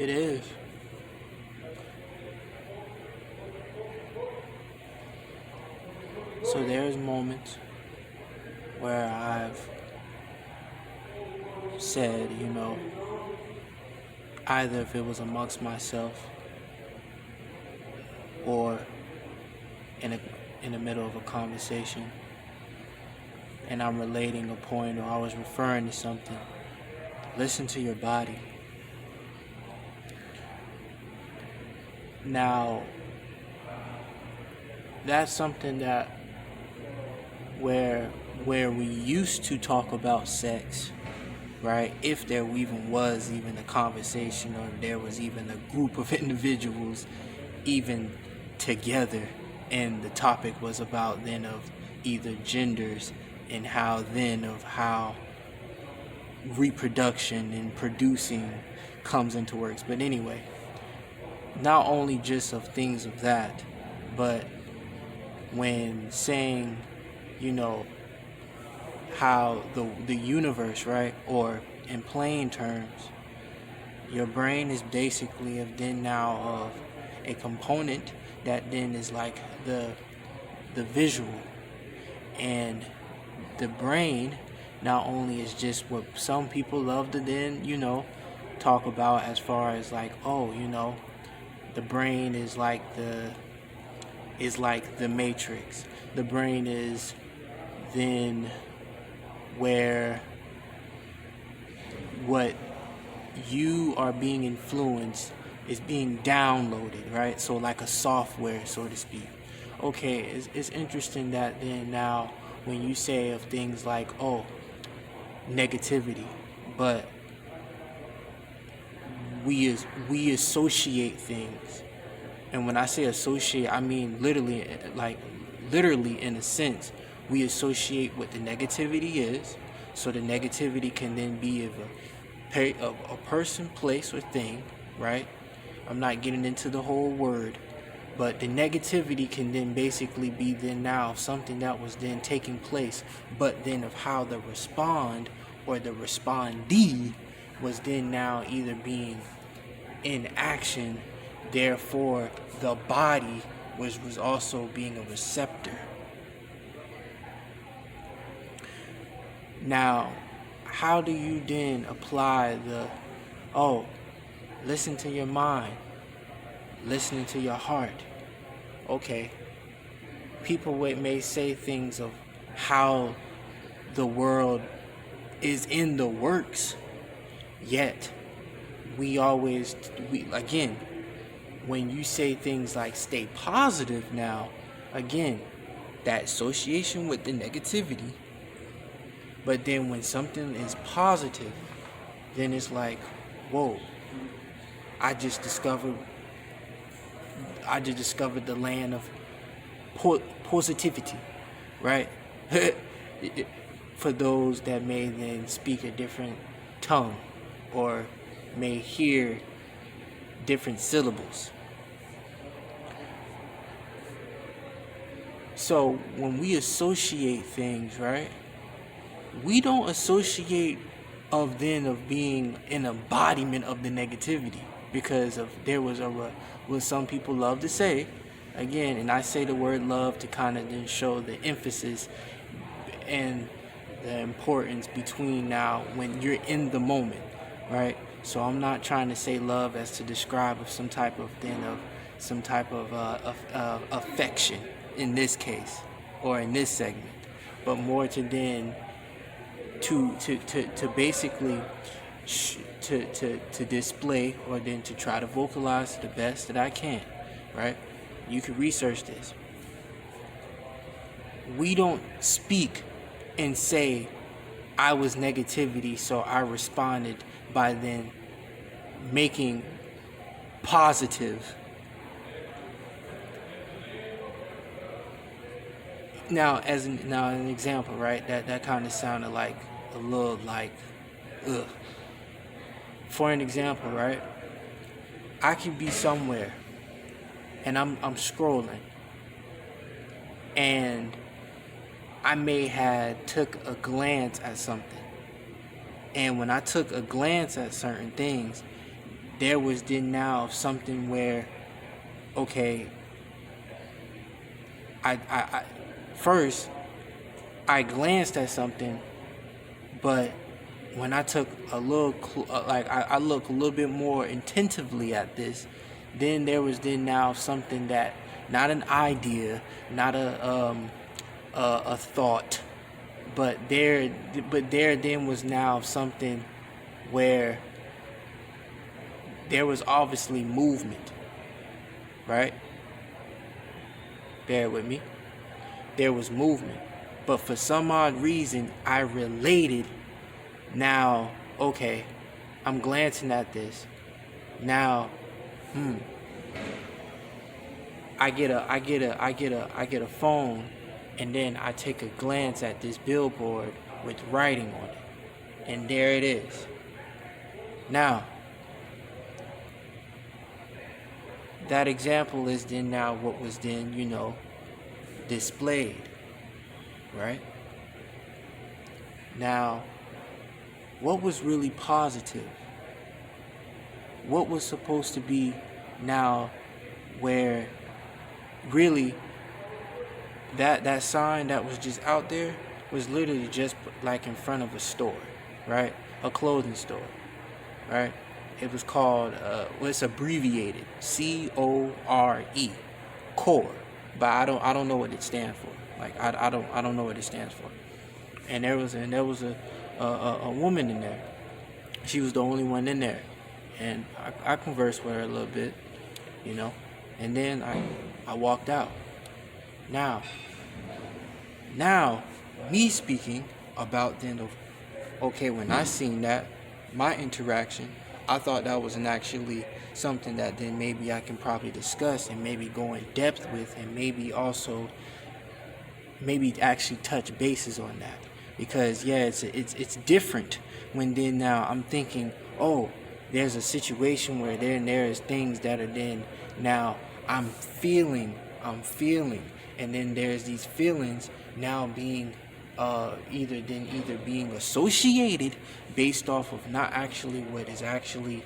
It is. So there's moments where I've said, either if it was amongst myself or in a in the middle of a conversation and I'm relating a point or I was referring to something, listen to your body. Now, that's something that where we used to talk about sex, right? If there even was even a conversation or there was even a group of individuals even together, and the topic was about then of either genders and how reproduction and producing comes into works. But anyway, not only just of things of that, but when saying, how the universe, right, or in plain terms, your brain is basically of a component that then is like the visual, and the brain not only is just what some people love to then talk about as far as like, the brain is like the matrix. The brain is then where what you are being influenced is being downloaded, right? So like a software, so to speak. Okay, it's interesting that then now when you say of things like, negativity, but we associate things. And when I say associate, I mean literally in a sense, we associate what the negativity is. So the negativity can then be of a person, place, or thing, right? I'm not getting into the whole word, but the negativity can then basically be then now something that was then taking place, but then of how the respond or the respondee was then now either being in action. Therefore, the body was also being a receptor. Now, how do you then apply listen to your mind, listening to your heart? Okay, people may say things of how the world is in the works, yet again, when you say things like stay positive now, again, that association with the negativity. But then when something is positive, then it's like, whoa, I just discovered the land of positivity, right? For those that may then speak a different tongue or may hear different syllables. So when we associate things, right, we don't associate of being an embodiment of the negativity, because of there was what some people love to say, again, and I say the word love to kind of then show the emphasis and the importance between now when you're in the moment, right? So I'm not trying to say love as to describe of some type of affection in this case or in this segment, but more to then to basically to display or then to try to vocalize the best that I can, right? You can research this. We don't speak and say I was negativity, so I responded by then making positive. Now, an example, right? That kind of sounded like a little like, ugh. For an example, right? I could be somewhere, and I'm scrolling, and I may have took a glance at something, and when I took a glance at certain things, there was then now something where, okay, I first I glanced at something, but when I took a little, I looked a little bit more attentively at this, then there was then now something that, not an idea, not a thought, but there then was now something where there was obviously movement, right? Bear with me. There was movement, but for some odd reason, I related. Now, okay, I'm glancing at this. Now, I get a phone, and then I take a glance at this billboard with writing on it, and there it is. Now, that example is then now what was then, displayed, right? Now, what was really positive? What was supposed to be now where really that sign that was just out there was literally just like in front of a store, right? A clothing store, right? It was called, it's abbreviated, CORE, core, but I don't know what it stands for. Like I don't know what it stands for. And there was a woman in there. She was the only one in there, and I conversed with her a little bit, and then I walked out. Now, me speaking about then of, okay, when I seen that, my interaction, I thought that wasn't actually something that then maybe I can probably discuss and maybe go in depth with, and maybe also maybe actually touch bases on that. Because it's different when then now I'm thinking, oh, there's a situation where there is things that are then now I'm feeling, and then there's these feelings now being either being associated based off of not actually what is actually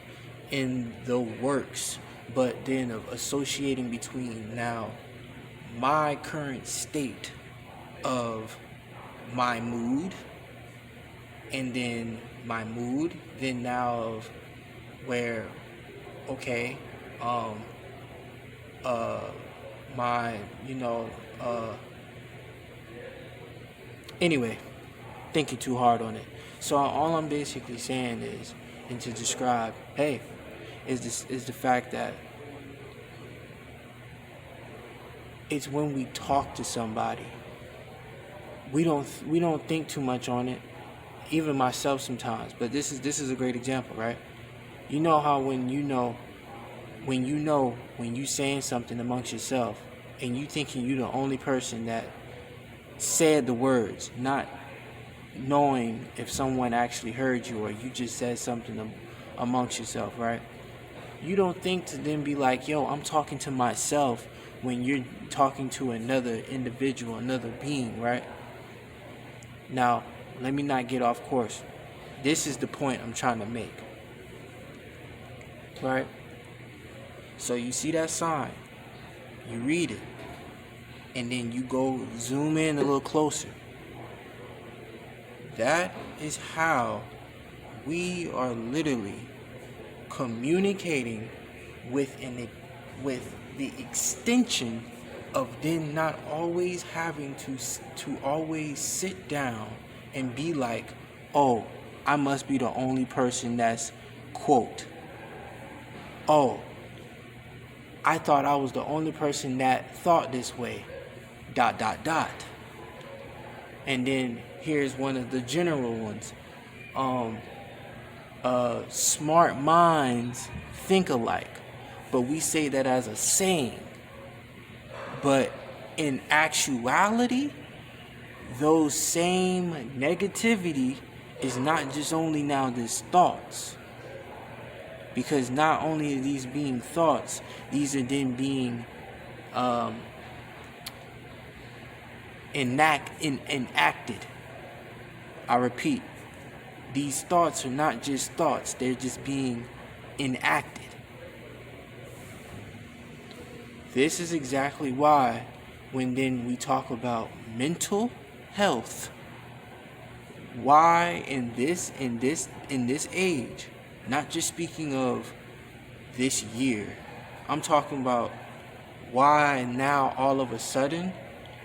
in the works, but then of associating between now my current state of my mood, and then my mood then now of where, okay, my, anyway, thinking too hard on it. So all I'm basically saying is, and to describe, hey, is the fact that it's when we talk to somebody, we don't think too much on it, even myself sometimes. But this is a great example, right? You know how when you saying something amongst yourself, and you thinking you the only person that said the words, not knowing if someone actually heard you, or you just said something amongst yourself, right? You don't think to then be like, yo, I'm talking to myself, when you're talking to another individual, another being, right? Now, let me not get off course. This is the point I'm trying to make, right? So you see that sign, you read it, and then you go zoom in a little closer. That is how we are literally communicating with the extension of then not always having to always sit down and be like, oh, I must be the only person that's, quote, oh, I thought I was the only person that thought this way, ... And then here's one of the general ones. Smart minds think alike, but we say that as a saying. But in actuality, those same negativity is not just only now these thoughts. Because not only are these being thoughts, these are then being enacted. I repeat, these thoughts are not just thoughts, they're just being enacted. This is exactly why when then we talk about mental health, why in this age, not just speaking of this year, I'm talking about why now all of a sudden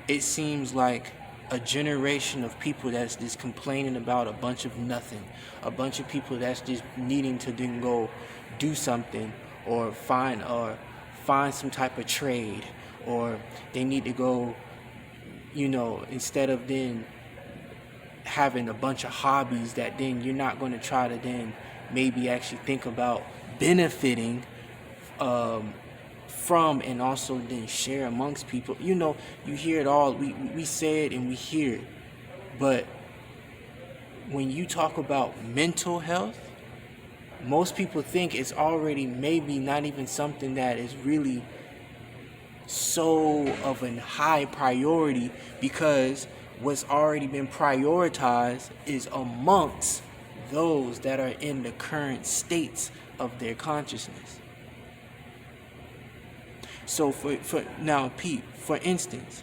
it seems like a generation of people that's just complaining about a bunch of nothing, a bunch of people that's just needing to then go do something or find some type of trade, or they need to go, instead of then having a bunch of hobbies that then you're not going to try to then maybe actually think about benefiting from, and also then share amongst people. You hear it all. We say it and we hear it. But when you talk about mental health, most people think it's already maybe not even something that is really so of a high priority, because what's already been prioritized is amongst those that are in the current states of their consciousness. So for now, Pete, for instance,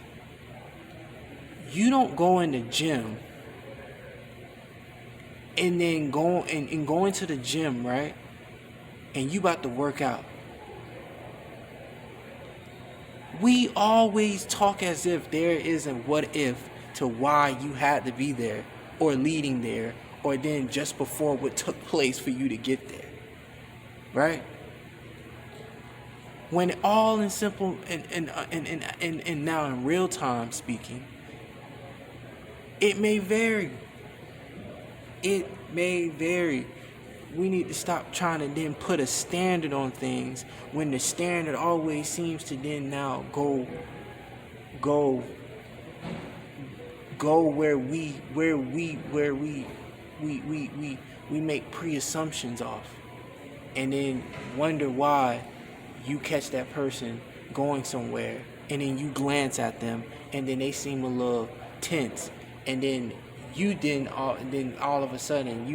you don't go in the gym and then going to the gym, right? And you about to work out. We always talk as if there is a what if to why you had to be there, or leading there, or then just before what took place for you to get there, right? When all in simple and now in real time speaking, it may vary. It may vary. We need to stop trying to then put a standard on things when the standard always seems to then now go where we make pre-assumptions off, and then wonder why you catch that person going somewhere, and then you glance at them, and then they seem a little tense, and then you all of a sudden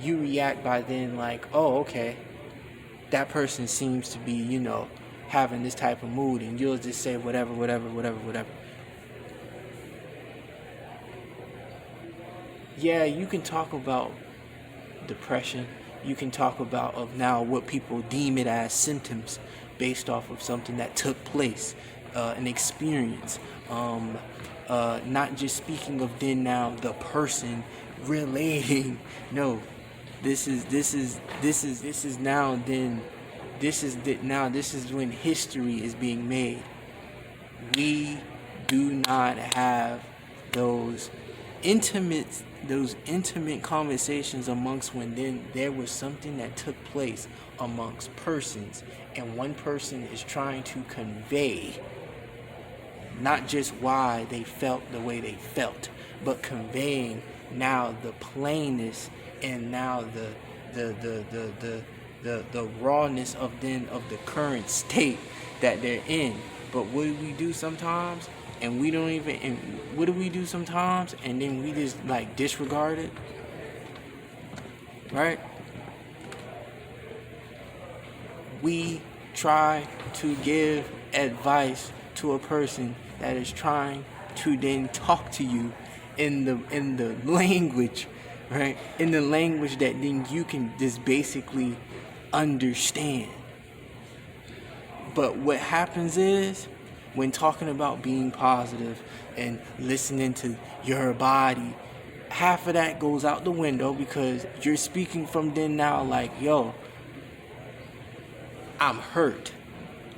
you react by then like, oh, okay, that person seems to be, having this type of mood, and you'll just say whatever. Yeah, you can talk about depression. You can talk about of now what people deem it as symptoms based off of something that took place, an experience. Not just speaking of then now the person relating. No, this is when history is being made. We do not have those intimate conversations amongst when then there was something that took place amongst persons, and one person is trying to convey not just why they felt the way they felt, but conveying now the plainness and now the rawness of the current state that they're in. But what do we do sometimes? And we don't even, and what do we do sometimes? And then we just like disregard it, right? We try to give advice to a person that is trying to then talk to you in the language, right? In the language that then you can just basically understand. But what happens is, when talking about being positive and listening to your body, half of that goes out the window, because you're speaking from then now like, yo, I'm hurt.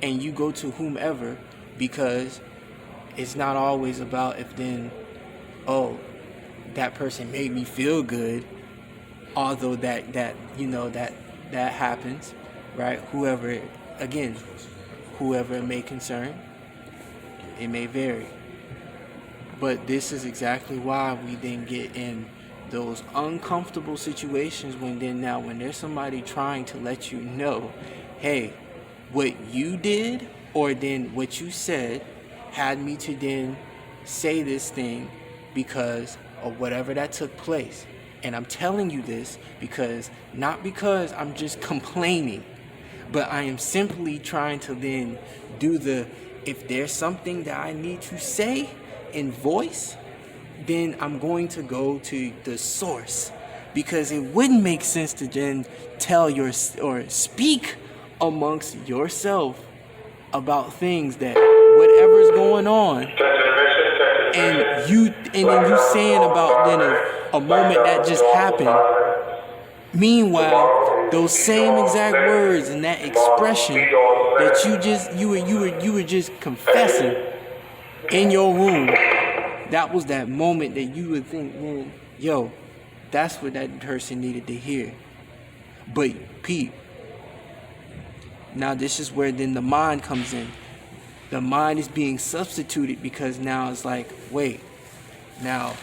And you go to whomever, because it's not always about if then, oh, that person made me feel good, although that happens, right? Whoever it may concern, it may vary. But this is exactly why we then get in those uncomfortable situations when there's somebody trying to let you know, hey, what you did or then what you said had me to then say this thing because of whatever that took place. And I'm telling you this not because I'm just complaining, But I am simply trying to then do if there's something that I need to say in voice, then I'm going to go to the source, because it wouldn't make sense to then tell or speak amongst yourself about things that whatever's going on, and then you saying about then a moment that just happened. Meanwhile, those same exact words and that expression that you were just confessing in your room, that was that moment that you would think, man, yo, that's what that person needed to hear. But Pete, now this is where then the mind comes in. The mind is being substituted, because now it's like, wait, now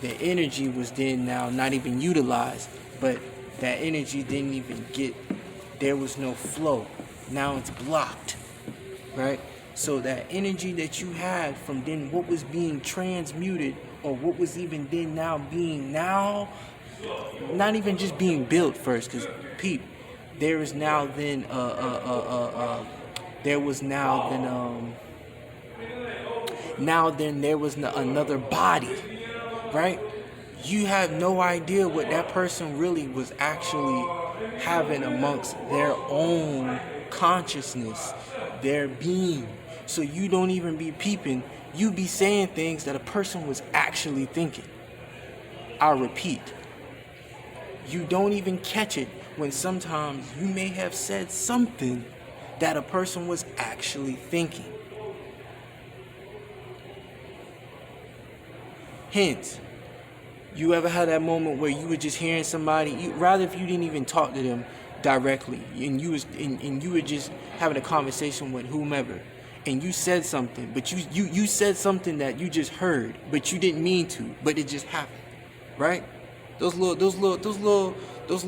the energy was then now not even utilized, but that energy didn't even there was no flow. Now it's blocked, right? So that energy that you had from then what was being transmuted, or what was even then now being not even just being built first, because Pete, there is now then there was now then there was another body, right? You have no idea what that person really was actually having amongst their own consciousness, their being. So you don't even be peeping. You be saying things that a person was actually thinking. I repeat, you don't even catch it when sometimes you may have said something that a person was actually thinking. Hence, you ever had that moment where you were just hearing somebody, rather if you didn't even talk to them directly, and you were just having a conversation with whomever, and you said something, but you said something that you just heard, but you didn't mean to, but it just happened, right? Those little those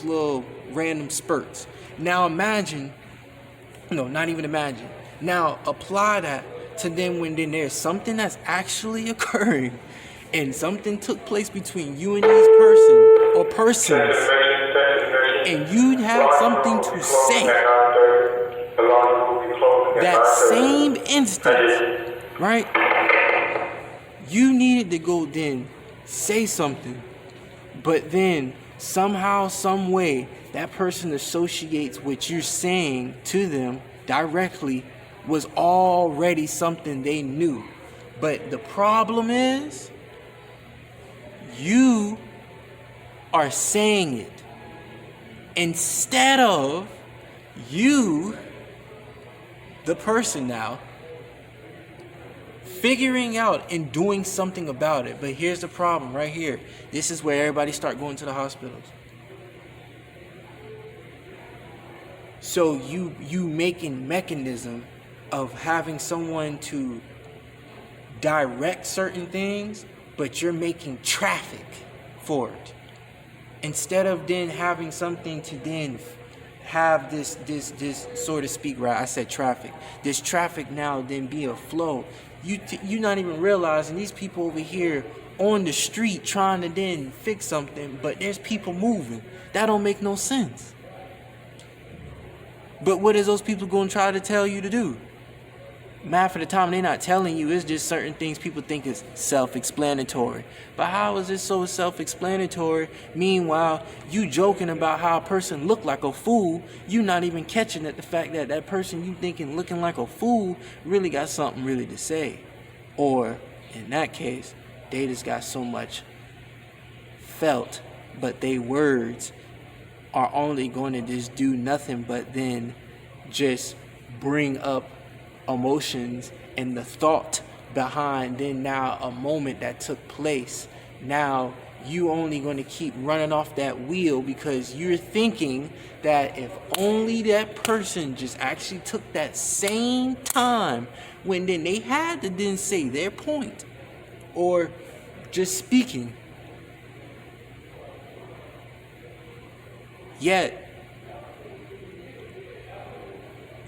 little random spurts. Now imagine, not even imagine. Now apply that to then when then there's something that's actually occurring, and something took place between you and these persons, and you had something to say. That same instant, right? You needed to go then say something, but then somehow, some way, that person associates what you're saying to them directly was already something they knew. But the problem is, you are saying it instead of you, the person now, figuring out and doing something about it. But here's the problem right here. This is where everybody start going to the hospitals. So you making mechanism of having someone to direct certain things, but you're making traffic for it. Instead of then having something to then have this so to speak, right? I said traffic. This traffic now then be a flow. You not even realizing these people over here on the street trying to then fix something, but there's people moving. That don't make no sense. But what is those people going to try to tell you to do? Half of the time they're not telling you. It's just certain things people think is self-explanatory. But how is this so self-explanatory? Meanwhile, you joking about how a person look like a fool. You not even catching that the fact that that person you thinking looking like a fool really got something really to say. Or in that case, they just got so much felt, but they words are only going to just do nothing but then just bring up emotions and the thought behind then now a moment that took place. Now you only going to keep running off that wheel because you're thinking that if only that person just actually took that same time when then they had to then say their point or just speaking. Yet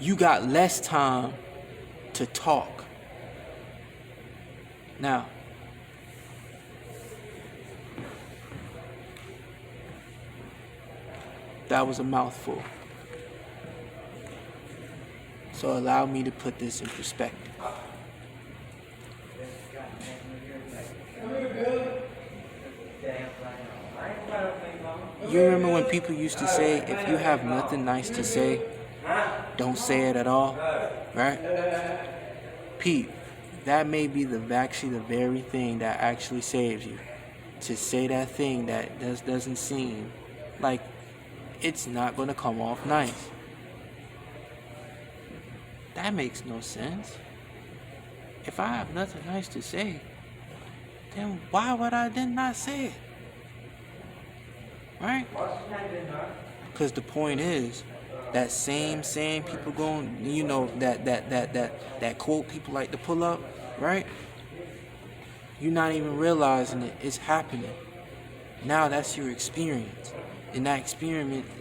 you got less time to talk. Now, That was a mouthful. So allow me to put this in perspective. You remember when people used to say, if you have nothing nice to say, don't say it at all, right? Pete, that may be actually the very thing that actually saves you. To say that thing that doesn't seem like it's not going to come off nice. That makes no sense. If I have nothing nice to say, then why would I then not say it? Right? Because the point is, that same people going, that quote people like to pull up, right? You're not even realizing it. It's happening. Now that's your experience. And that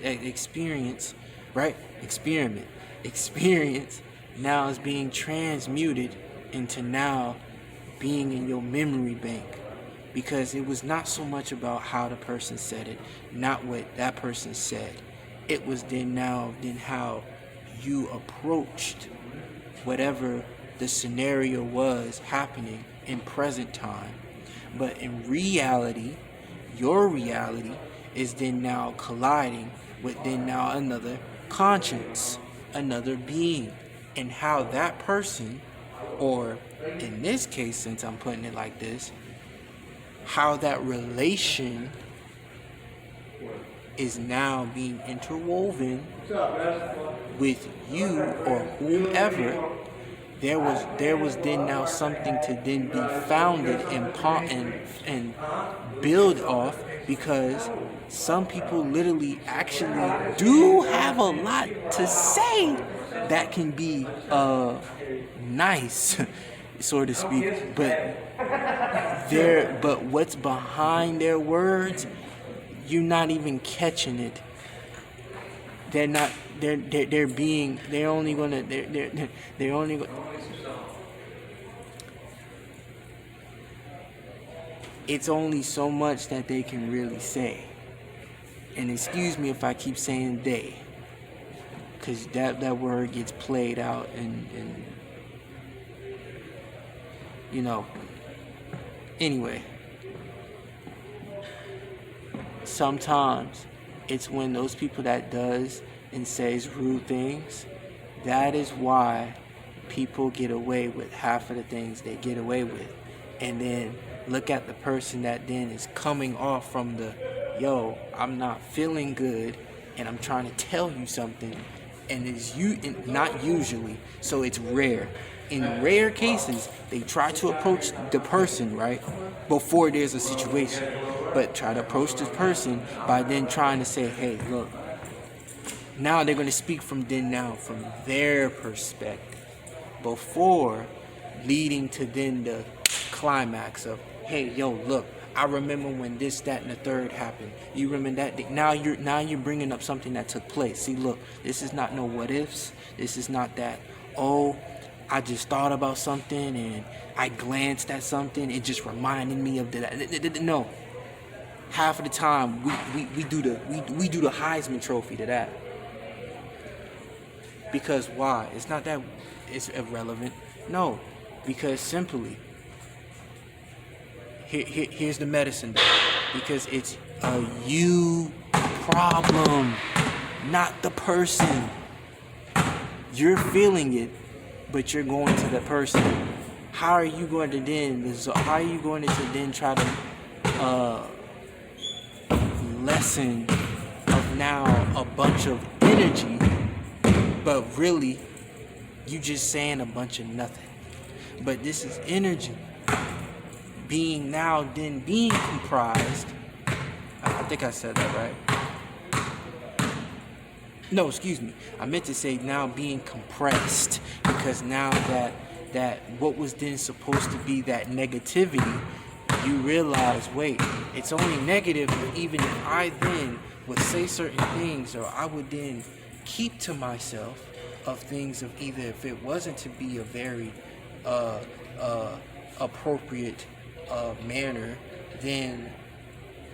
experience, right? Experience now is being transmuted into now being in your memory bank. Because it was not so much about how the person said it, not what that person said. It was then how you approached whatever the scenario was happening in present time. But in reality, your reality is then now colliding with then now another conscience, another being, and how that person, or in this case, since I'm putting it like this, how that relation is now being interwoven with you or whomever. There was then now something to then be founded and build off, because some people literally actually do have a lot to say that can be nice, so to speak, but what's behind their words, you're not even catching it. It's only so much that they can really say. And excuse me if I keep saying they, because that word gets played out and anyway, sometimes it's when those people that does and says rude things, that is why people get away with half of the things they get away with. And then look at the person that then is coming off from the, yo, I'm not feeling good and I'm trying to tell you something, and not usually, so it's rare. In rare cases, they try to approach the person, right, before there's a situation, but try to approach the person by then trying to say, hey, look, now they're going to speak from their perspective, before leading to then the climax of, hey, yo, look, I remember when this, that, and the third happened. You remember that? Now you're bringing up something that took place. See, look, this is not no what ifs. This is not that, oh, I just thought about something and I glanced at something. It just reminded me of that. No. Half of the time we do the Heisman Trophy to that. Because why? It's not that it's irrelevant. No, because simply, here's the medicine. Because it's a you problem, not the person. You're feeling it, but you're going to the person. How are you going to then try to lessen of now a bunch of energy, but really you just saying a bunch of nothing. But this is energy being comprised. I think I said that right. No, excuse me. I meant to say now being compressed, because now that what was then supposed to be that negativity, you realize, wait, it's only negative even if I then would say certain things, or I would then keep to myself of things of either if it wasn't to be a very appropriate manner, then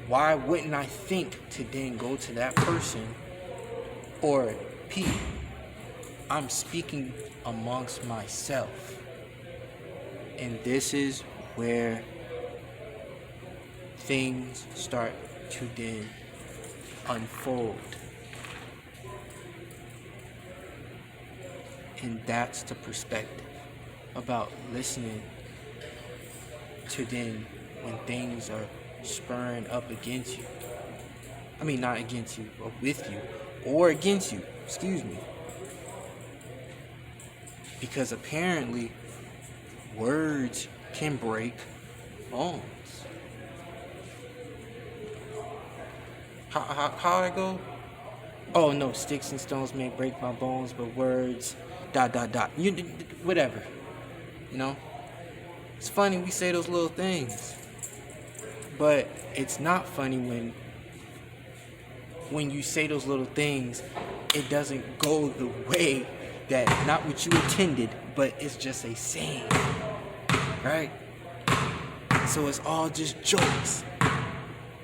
why wouldn't I think to then go to that person Or P, I'm speaking amongst myself. And this is where things start to then unfold. And that's the perspective about listening to then when things are spurring up against you. I mean, not against you, or with you, or against you, excuse me. Because apparently, words can break bones. How'd I go? Oh no, sticks and stones may break my bones, but words, ... You, whatever. You know? It's funny we say those little things. But it's not funny when you say those little things, it doesn't go the way that, not what you intended, but it's just a saying. Right? So it's all just jokes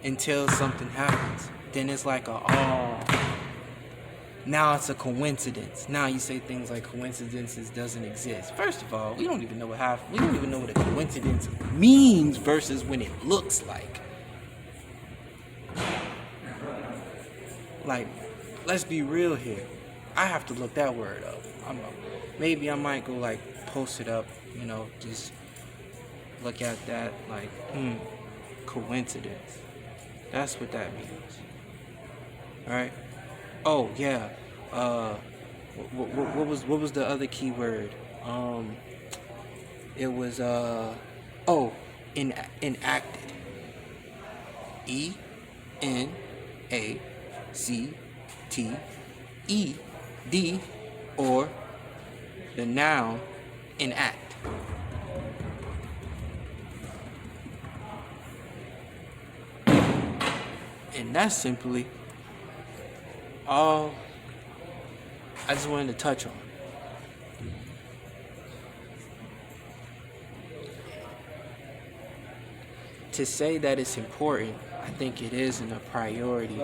until something happens. Then it's like now it's a coincidence. Now you say things like coincidences doesn't exist. First of all, we don't even know what a coincidence means versus when it looks like. Like, let's be real here. I have to look that word up. Maybe I might go like post it up, just look at that like, coincidence. That's what that means. Alright? Oh yeah. What was the other key word? It was enacted. ENACTED, or the noun enact. And that's simply all I just wanted to touch on. To say that it's important, I think it isn't a priority.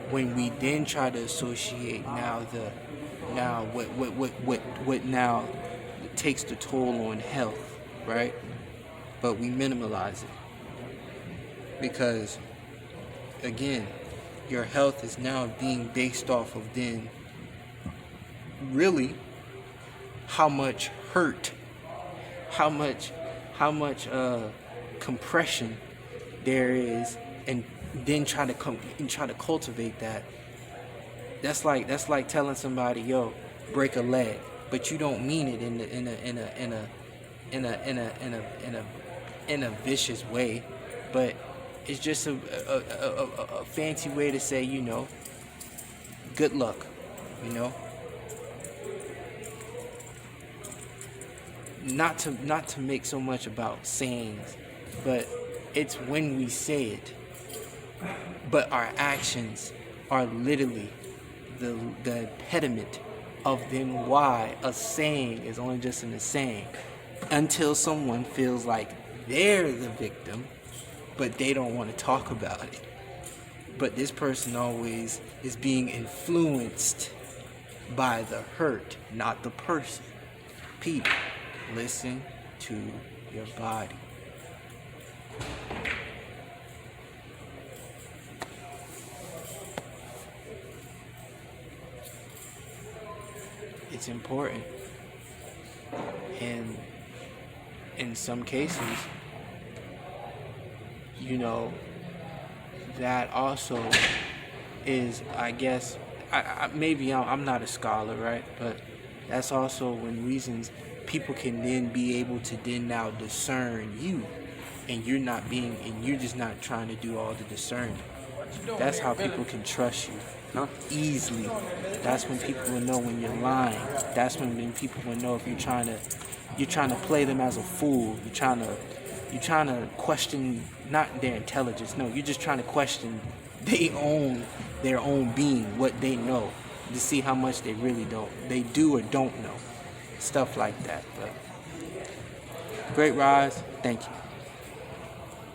When we then try to associate what now takes the toll on health, right? But we minimalize it because, again, your health is now being based off of then really how much hurt, how much compression there is, and then try to cultivate that. That's like telling somebody, yo, break a leg, but you don't mean it in a vicious way, but it's just a fancy way to say, good luck, Not to make so much about sayings, but it's when we say it. But our actions are literally the impediment of then why a saying is only just in a saying, until someone feels like they're the victim, but they don't want to talk about it. But this person always is being influenced by the hurt, not the person. Pete, listen to your body. It's important. And in some cases, that also is, I guess, I'm not a scholar, right? But that's also when reasons people can then be able to then now discern you, and you're just not trying to do all the discerning. That's how people can trust you easily. That's when people will know when you're lying. That's when people will know if you're trying to play them as a fool. You're trying to question not their intelligence. No, you're just trying to question their own being, what they know, to see how much they really they do or don't know. Stuff like that. But great rise. Thank you.